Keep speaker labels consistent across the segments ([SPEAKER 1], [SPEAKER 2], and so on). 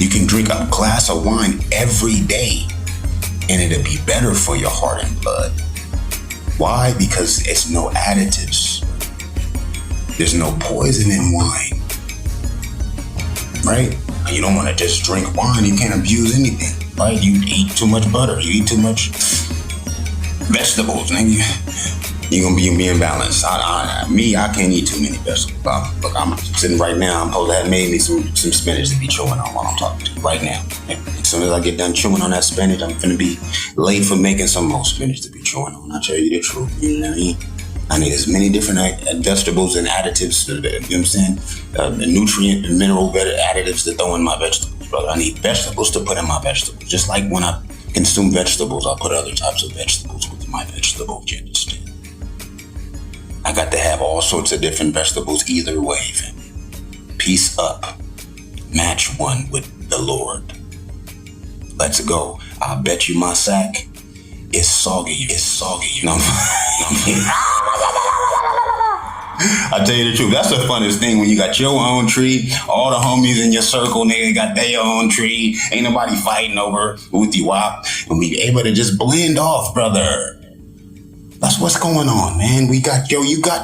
[SPEAKER 1] You can drink a glass of wine every day and it'll be better for your heart and blood. Why? Because it's no additives. There's no poison in wine, right? You don't want to just drink wine. You can't abuse anything, right? You eat too much butter. You eat too much vegetables, nigga. You're going to be imbalanced. I can't eat too many vegetables. Look, I'm sitting right now. I'm supposed to have made me some spinach to be chewing on while I'm talking to you right now. As soon as I get done chewing on that spinach, I'm going to be late for making some more spinach to be chewing on. I tell you the truth. You know what I mean? I need as many different vegetables and additives, you know what I'm saying? The nutrient and mineral additives to throw in my vegetables, brother. I need vegetables to put in my vegetables. Just like when I consume vegetables, I put other types of vegetables with my vegetables, you understand? I got to have all sorts of different vegetables either way, fam. Peace up. Match one with the Lord. Let's go. I bet you my sack is soggy. It's soggy. You know what I'm saying? I tell you the truth, that's the funnest thing when you got your own tree, all the homies in your circle, nigga, got their own tree, ain't nobody fighting over with you wop, and we able to just blend off, brother. That's what's going on, man. You got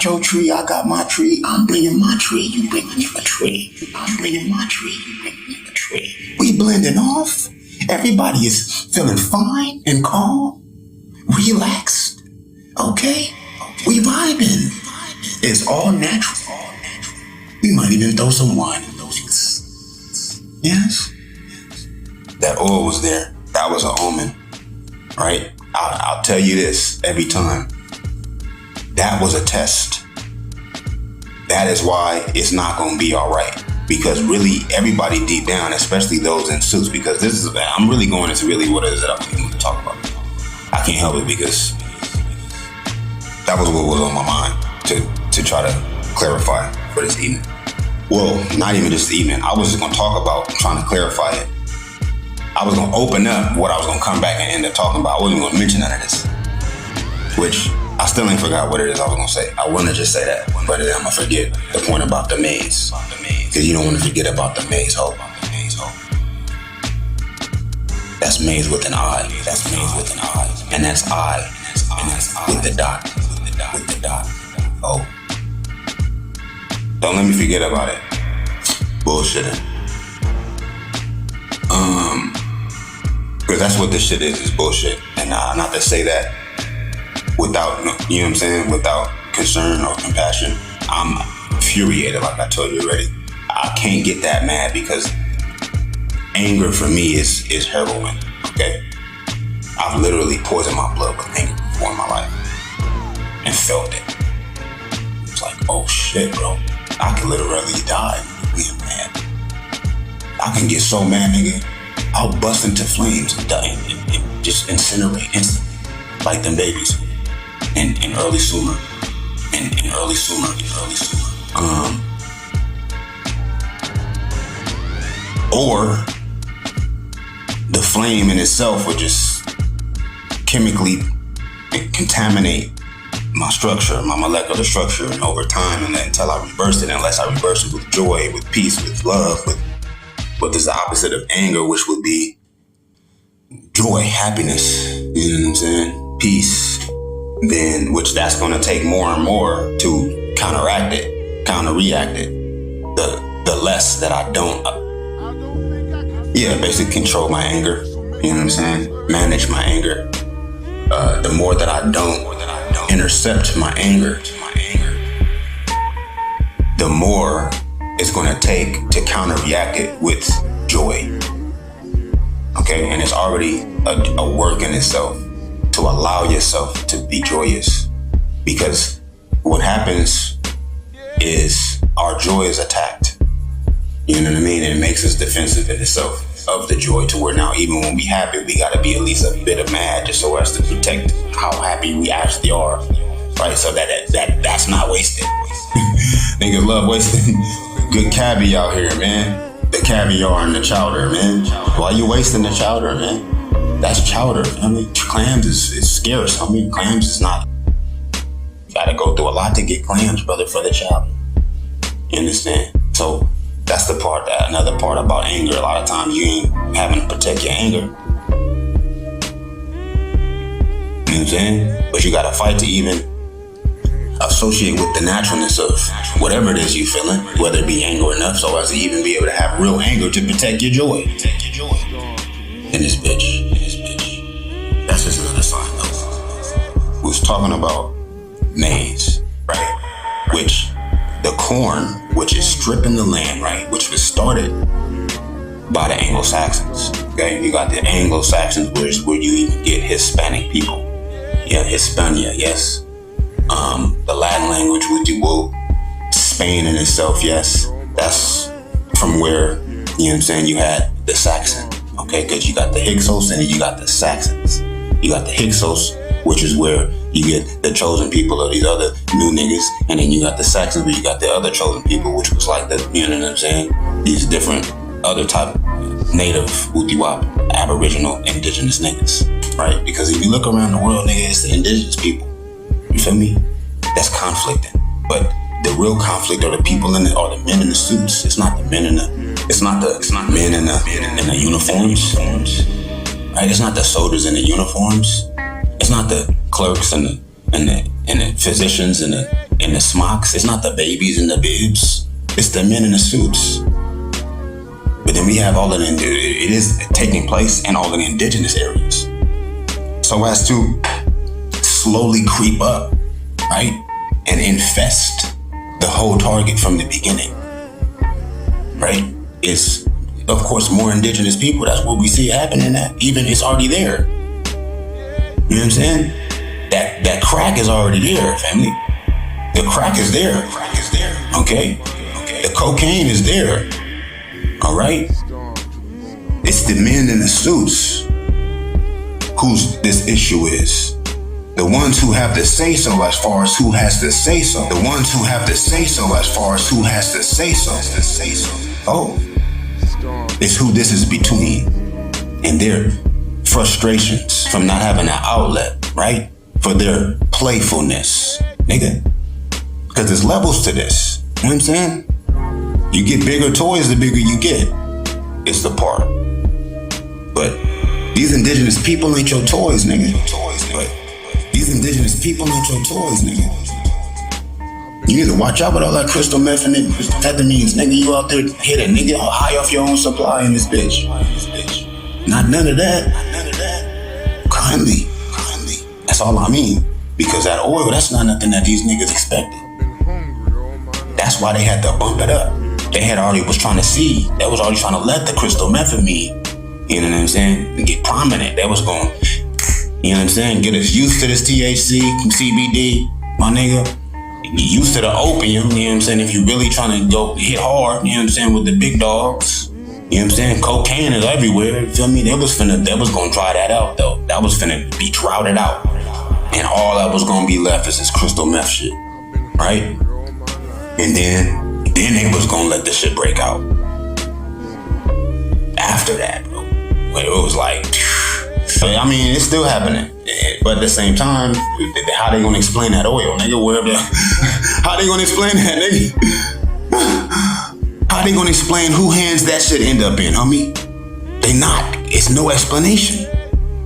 [SPEAKER 1] your tree, I got my tree, I'm bringing my tree, you bringing your tree, I'm bringing my tree, you bringing your tree. We blending off, everybody is feeling fine and calm, relaxed, okay? We vibing. It's all natural. We might even throw some wine in those. Yes. That oil was there. That was an omen, right? I'll tell you this every time. That was a test. That is why it's not going to be all right. Because really, everybody deep down, especially those in suits, because I'm really going into really what it is that I'm going to talk about. I can't help it because that was what was on my mind to try to clarify for this evening. Well, not even just the evening. I was just going to talk about trying to clarify it. I was going to open up what I was going to come back and end up talking about. I wasn't going to mention none of this, which I still ain't forgot what it is I was going to say. I want to just say that, but I'm going to forget the point about the maze. Because you don't want to forget about the maze, hope. That's maze with an I. That's maze with an I. And that's I. And that's with the dot. With the dot. Oh. Don't let me forget about it. Bullshitting. Because that's what this shit is bullshit. And not to say that without, you know what I'm saying, without concern or compassion. I'm infuriated, like I told you already. I can't get that mad because anger for me is heroin, okay? I've literally poisoned my blood with anger before in my life and felt it. It's like, oh shit, bro. I can literally die being mad. I can get so mad, nigga. I'll bust into flames and die and just incinerate instantly, like them babies in early summer. In early summer. Or the flame in itself would just chemically contaminate my structure, my molecular structure, and over time, and until I reverse it, unless I reverse it with joy, with peace, with love, with what is the opposite of anger, which would be joy, happiness, you know what I'm saying? Peace, then which that's going to take more and more to counteract it, counter-react it. The less that I don't, basically control my anger, you know what I'm saying? Manage my anger. The more that I don't intercept my anger, the more it's going to take to counter-react it with joy. Okay, and it's already a work in itself to allow yourself to be joyous, because what happens is our joy is attacked. You know what I mean? And it makes us defensive in itself of the joy, to where now even when we happy, we got to be at least a bit of mad just so as to protect how happy we actually are, right? So that's not wasted. Niggas love wasting good caviar here, man. The caviar and the chowder, man. Why you wasting the chowder, man? That's chowder. I mean, clams is scarce. I mean, clams is not. You gotta go through a lot to get clams, brother, for the chowder. You understand? So That's the part, another part about anger. A lot of times you ain't having to protect your anger. You know what I'm saying? But you gotta fight to even associate with the naturalness of whatever it is you feeling, whether it be anger enough so as to even be able to have real anger to protect your joy. In this bitch. That's just another sign though. We was talking about maize, right? Which the corn, which is stripping the land, right? Which was started by the Anglo-Saxons. Okay, you got the Anglo-Saxons, where you even get Hispanic people. Yeah, Hispania, yes. The Latin language, Spain in itself, yes. That's from where, you know what I'm saying, you had the Saxon, okay? Because you got the Hyksos and then you got the Saxons. You got the Hyksos, which is where you get the chosen people of these other new niggas, and then you got the Saxons where you got the other chosen people, which was like the, you know what I'm saying? These different other type native, Wutiwap, aboriginal, indigenous niggas, right? Because if you look around the world, nigga, it's the indigenous people. You feel me? That's conflicting. But the real conflict are the people are the men in the suits. It's not the men in the men in the uniforms. Right? It's not the soldiers in the uniforms. It's not the clerks and the physicians and the smocks. It's not the babies and the bibs. It's the men in the suits. But then we have it is taking place in all of the indigenous areas. So as to slowly creep up, right? And infest the whole target from the beginning, right? It's, of course, more indigenous people. That's what we see happening at. Even it's already there. You know what I'm saying? That crack is already there, family. The crack is there. Okay? The cocaine is there. All right? It's the men in the suits whose this issue is. The ones who have the say-so as far as who has the say-so. The ones who have the say-so as far as who has the say-so. Oh. It's who this is between. And their frustrations from not having an outlet, right? For their playfulness. Nigga. Because there's levels to this. You know what I'm saying? You get bigger toys, the bigger you get. It's the part. But these indigenous people ain't your toys, nigga. But these indigenous people ain't your toys, nigga. You need to watch out with all that crystal meth and amphetamines, nigga. You out there hit a nigga high off your own supply in this bitch. Not none of that. Kindly. That's all I mean. Because that oil, that's not nothing that these niggas expected. That's why they had to bump it up. They had already was trying to see. They was already trying to let the crystal methamphetamine, you know what I'm saying, and get prominent. They was going, you know what I'm saying, get us used to this THC, CBD, my nigga. Used to the opium, you know what I'm saying, if you really trying to go hit hard, you know what I'm saying, with the big dogs. You know what I'm saying? Cocaine is everywhere, you feel me? They was gonna try that out though. That was finna be droughted out. And all that was gonna be left is this crystal meth shit. Right? And then they was gonna let this shit break out. After that, bro. It was like, I mean, it's still happening. But at the same time, how they gonna explain that oil, nigga? How they gonna explain that, nigga? How they gonna explain who hands that shit end up in, homie? They not. It's no explanation.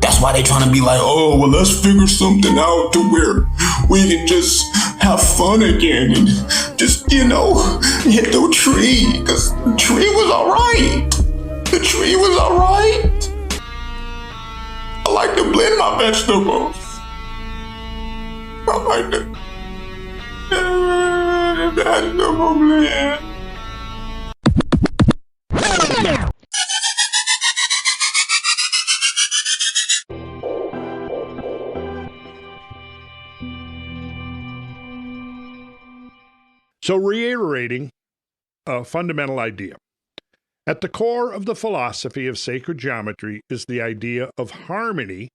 [SPEAKER 1] That's why they trying to be like, oh, well, let's figure something out to where we can just have fun again and just, you know, hit the tree. Because the tree was all right. The tree was all right. I like to blend my vegetables. I like to vegetable blend.
[SPEAKER 2] So reiterating a fundamental idea. At the core of the philosophy of sacred geometry is the idea of harmony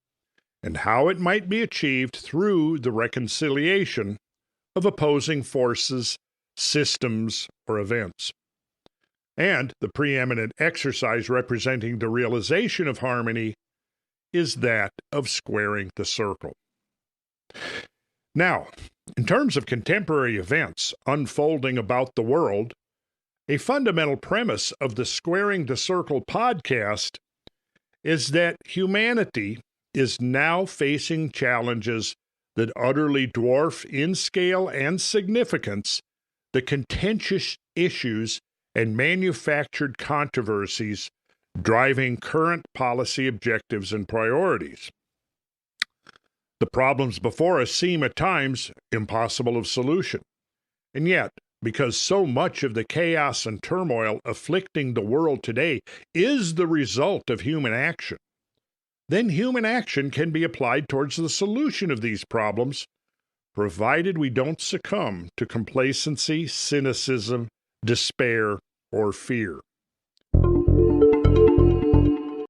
[SPEAKER 2] and how it might be achieved through the reconciliation of opposing forces, systems, or events. And the preeminent exercise representing the realization of harmony is that of squaring the circle. Now, in terms of contemporary events unfolding about the world, A fundamental premise of the Squaring the Circle podcast is that humanity is now facing challenges that utterly dwarf in scale and significance the contentious issues and manufactured controversies driving current policy objectives and priorities. The problems before us seem at times impossible of solution. And yet, because so much of the chaos and turmoil afflicting the world today is the result of human action, then human action can be applied towards the solution of these problems, provided we don't succumb to complacency, cynicism, despair, or fear.